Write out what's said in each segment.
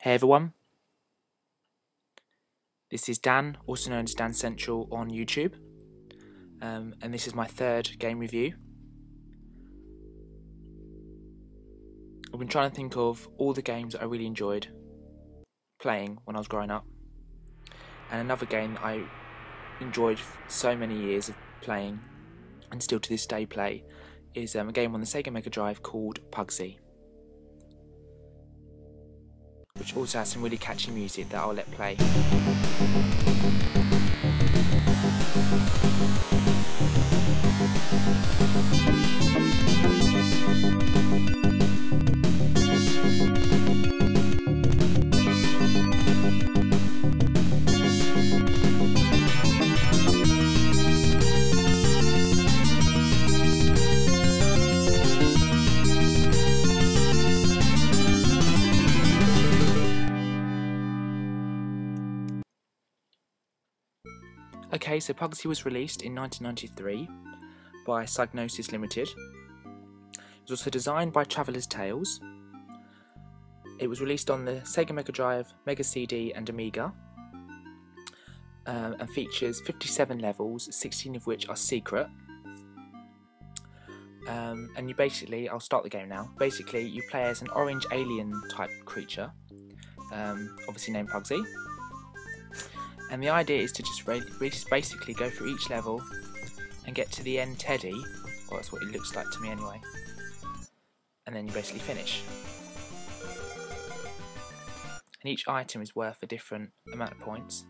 Hey everyone, this is Dan, also known as Dan Central on YouTube, and this is my third game review. I've been trying to think of all the games that I really enjoyed playing when I was growing up, and another game that I enjoyed so many years of playing and still to this day play is a game on the Sega Megadrive called Puggsy, which also has some really catchy music that I'll let play. Okay, so Puggsy was released in 1993 by Psygnosis Limited. It was also designed by Traveller's Tales. It was released on the Sega Megadrive, Mega CD and Amiga, and features 57 levels, 16 of which are secret. And you basically, I'll start the game now. Basically, you play as an orange alien type creature, obviously named Puggsy. And the idea is to just basically go through each level and get to the end Teddy, well that's what it looks like to me anyway, and then you basically finish. And each item is worth a different amount of points.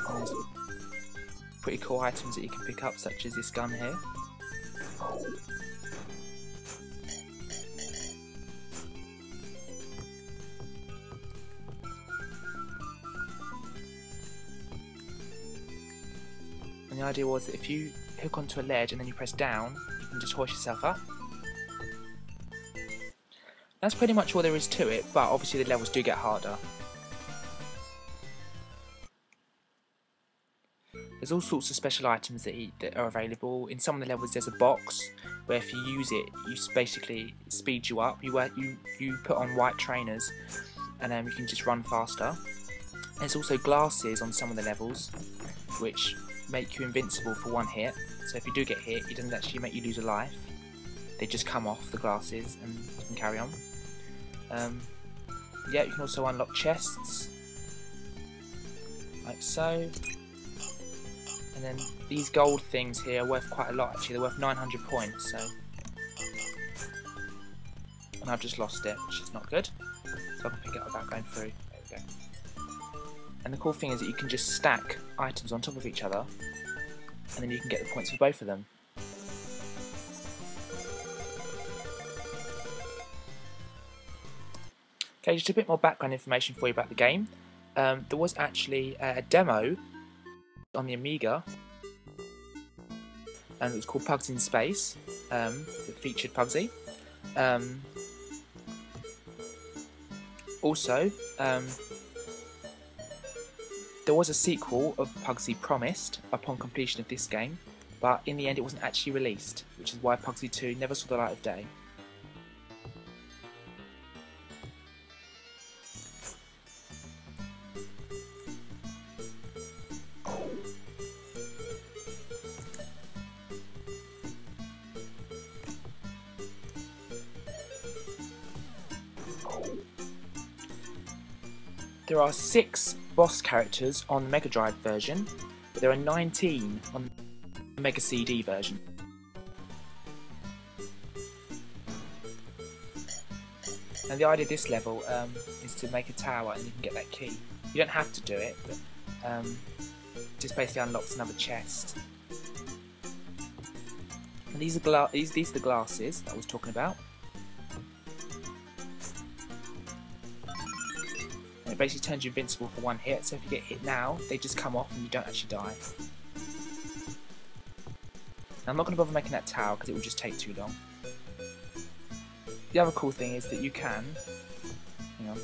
And there's pretty cool items that you can pick up, such as this gun here. And the idea was that if you hook onto a ledge and then you press down, you can just hoist yourself up. That's pretty much all there is to it, but obviously the levels do get harder. There's all sorts of special items that are available. In some of the levels there's a box where if you use it, you basically speed you up. You put on white trainers and you can just run faster. There's also glasses on some of the levels which make you invincible for one hit. So if you do get hit, it doesn't actually make you lose a life. They just come off the glasses and you can carry on. Yeah, you can also unlock chests, like so. And then these gold things here are worth quite a lot actually, they're worth 900 points, so... And I've just lost it, which is not good. So I can pick it up without going through. There we go. And the cool thing is that you can just stack items on top of each other, and then you can get the points for both of them. Okay, just a bit more background information for you about the game. There was actually a demo on the Amiga, and it was called Pugs in Space. It featured Puggsy. Also, there was a sequel of Puggsy promised upon completion of this game, but in the end it wasn't actually released, which is why Puggsy 2 never saw the light of day. There are 6 boss characters on the Mega Drive version, but there are 19 on the Mega CD version. And the idea of this level is to make a tower and you can get that key. You don't have to do it, but just basically unlocks another chest. And these are the glasses that I was talking about. And it basically turns you invincible for one hit, so if you get hit now, they just come off and you don't actually die. Now, I'm not going to bother making that tower because it will just take too long. The other cool thing is that you can, hang on,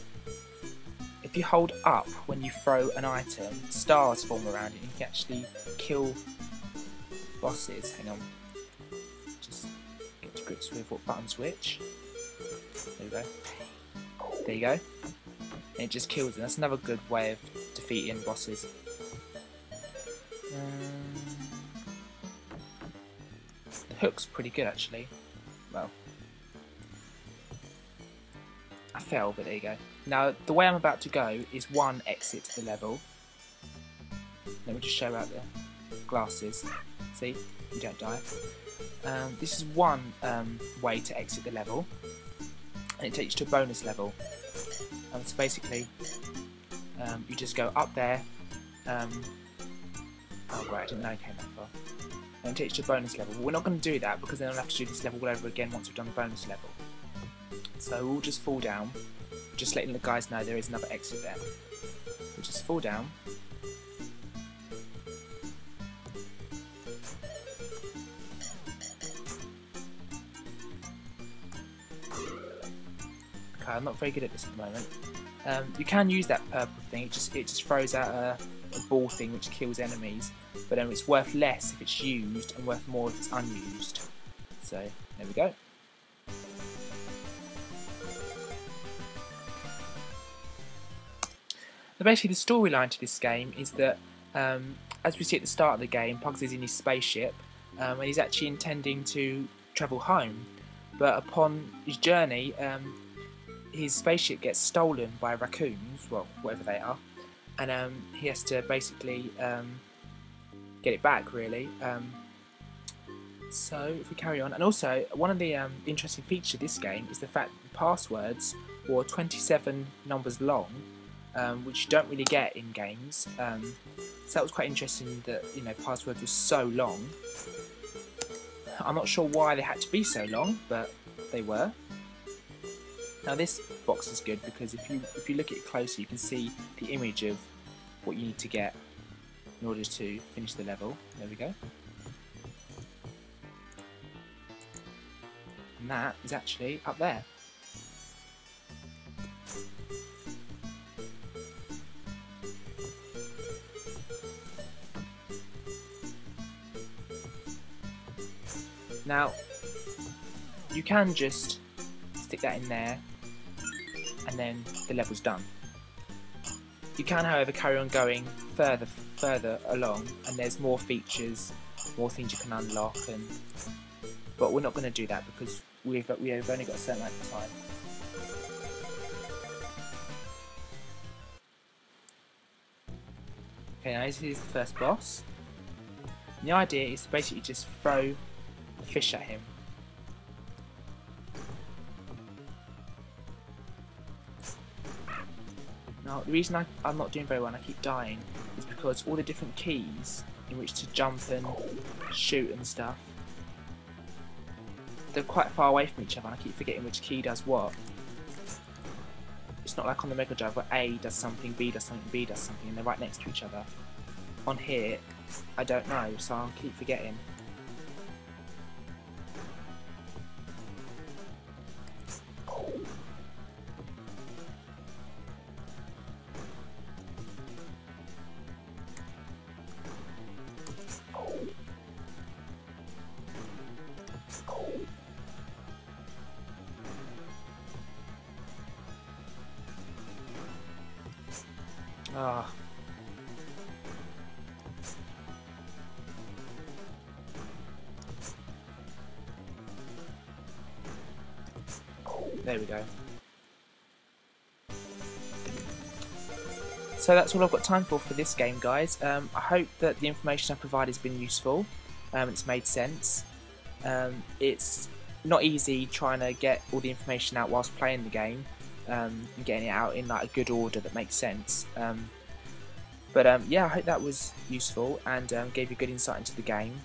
if you hold up when you throw an item, stars form around it and you can actually kill bosses. Hang on. Just get to grips with what buttons which. There we go. There you go. And it just kills them. That's another good way of defeating bosses. The hook's pretty good actually. Well, I fell, but there you go. Now, the way I'm about to go is one exit to the level. Let me just show out the glasses. See? You don't die. This is one way to exit the level. And it takes you to a bonus level. So basically, you just go up there. Oh great, I didn't know it came that far. And it takes you to a bonus level. But we're not going to do that because then I'll have to do this level all over again once we've done the bonus level. So we'll just fall down. Just letting the guys know there is another exit there. We'll just fall down. Okay, I'm not very good at this at the moment. You can use that purple thing. It just throws out a ball thing which kills enemies. But it's worth less if it's used and worth more if it's unused. So there we go. So basically the storyline to this game is that, as we see at the start of the game, Puggsy is in his spaceship and he's actually intending to travel home. But upon his journey, his spaceship gets stolen by raccoons, well, whatever they are, and he has to basically get it back, really. So if we carry on, and also one of the interesting features of this game is the fact that the passwords were 27 numbers long. Which you don't really get in games, so that was quite interesting that passwords were so long. I'm not sure why they had to be so long, but they were. Now this box is good because if you look at it closer, you can see the image of what you need to get in order to finish the level. There we go. And that is actually up there. Now, you can just stick that in there and then the level's done. You can, however, carry on going further along, and there's more features, more things you can unlock, but we're not going to do that because we've only got a certain amount of time. Okay, now this is the first boss. And the idea is to basically just throw the fish at him. Now, the reason I'm not doing very well and I keep dying is because all the different keys in which to jump and shoot and stuff, they're quite far away from each other and I keep forgetting which key does what. It's not like on the Megadrive where A does something, B does something, B does something, and they're right next to each other. On here, I don't know, so I'll keep forgetting. Ah. There we go. So that's all I've got time for this game, guys. I hope that the information I provided has been useful. It's made sense. It's not easy trying to get all the information out whilst playing the game. And getting it out in like a good order that makes sense. But yeah, I hope that was useful and gave you good insight into the game.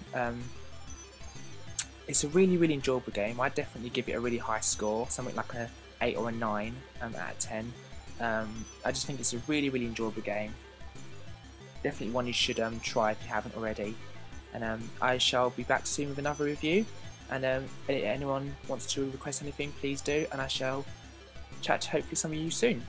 It's a really enjoyable game. I'd definitely give it a really high score, something like a 8 or a 9 out of 10. I just think it's a really enjoyable game. Definitely one you should try if you haven't already. And I shall be back soon with another review. And if anyone wants to request anything, please do, and I shall chat to hopefully some of you soon.